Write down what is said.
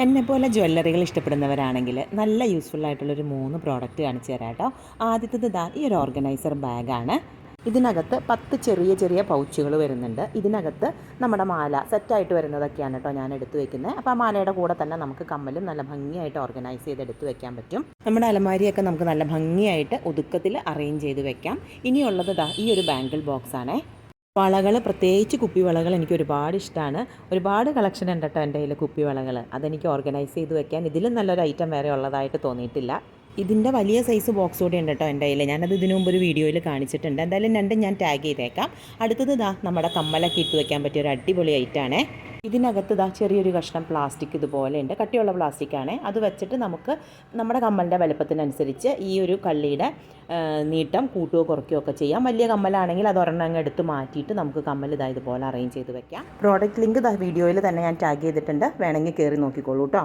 എന്നെപ്പോലെ ജ്വല്ലറികൾ ഇഷ്ടപ്പെടുന്നവരാണെങ്കിൽ നല്ല യൂസ്ഫുൾ ആയിട്ടുള്ളൊരു 3 പ്രോഡക്റ്റ് കാണിച്ചു തരാം കേട്ടോ. ആദ്യത്തേത് ഈ ഒരു ഓർഗനൈസർ ബാഗാണ്. ഇതിനകത്ത് 10 ചെറിയ ചെറിയ പൗച്ചുകൾ വരുന്നുണ്ട്. ഇതിനകത്ത് നമ്മുടെ മാല സെറ്റായിട്ട് വരുന്നതൊക്കെയാണ് കേട്ടോ ഞാൻ എടുത്തു വെക്കുന്നത്. അപ്പോൾ ആ മാലയുടെ കൂടെ തന്നെ നമുക്ക് കമ്മലും നല്ല ഭംഗിയായിട്ട് ഓർഗനൈസ് ചെയ്ത് എടുത്തു വെക്കാൻ പറ്റും. നമ്മുടെ അലമാരിയൊക്കെ നമുക്ക് നല്ല ഭംഗിയായിട്ട് ഒതുക്കത്തിൽ അറേഞ്ച് ചെയ്ത് വെക്കാം. ഇനിയുള്ളത് ഈ ഒരു ബാങ്കിൾ ബോക്സാണേ. വളകൾ, പ്രത്യേകിച്ച് കുപ്പിവളകൾ എനിക്ക് ഒരുപാട് ഇഷ്ടമാണ്. ഒരുപാട് കളക്ഷൻ ഉണ്ട് കേട്ടോ എൻ്റെ കയ്യിൽ കുപ്പിവളകൾ. അതെനിക്ക് ഓർഗനൈസ് ചെയ്ത് വെക്കാൻ ഇതിലും നല്ലൊരു ഐറ്റം വേറെ ഉള്ളതായിട്ട് തോന്നിയിട്ടില്ല. ഇതിൻ്റെ വലിയ സൈസ് ബോക്സ് കൂടെ ഉണ്ട് കേട്ടോ എൻ്റെ കയ്യിൽ. ഞാനത് ഇതിനു മുമ്പ് ഒരു വീഡിയോയിൽ കാണിച്ചിട്ടുണ്ട്. എന്തായാലും രണ്ടും ഞാൻ ടാഗ് ചെയ്തേക്കാം. അടുത്തത് നമ്മുടെ കമ്മലൊക്കെ ഇട്ട് വെക്കാൻ പറ്റിയ ഒരു അടിപൊളി ഐറ്റമാണേ. ഇതിനകത്ത് ചെറിയൊരു കഷ്ണം പ്ലാസ്റ്റിക് ഇതുപോലെ ഉണ്ട്, കട്ടിയുള്ള പ്ലാസ്റ്റിക്കാണ്. അത് വെച്ചിട്ട് നമുക്ക് നമ്മുടെ കമ്മലിൻ്റെ വലുപ്പത്തിനനുസരിച്ച് ഈ ഒരു കള്ളിയുടെ നീട്ടം കൂട്ടുകയോ കുറയ്ക്കുകയോ ഒക്കെ ചെയ്യാം. വലിയ കമ്മലാണെങ്കിൽ അത് ഒരെണ്ണം അങ്ങ് എടുത്ത് മാറ്റിയിട്ട് നമുക്ക് കമ്മൽ ഇതുപോലെ അറേഞ്ച് ചെയ്ത് വെക്കാം. പ്രോഡക്റ്റ് ലിങ്ക് വീഡിയോയിൽ തന്നെ ഞാൻ ടാഗ് ചെയ്തിട്ടുണ്ട്, വേണമെങ്കിൽ കയറി നോക്കിക്കോളൂ കേട്ടോ.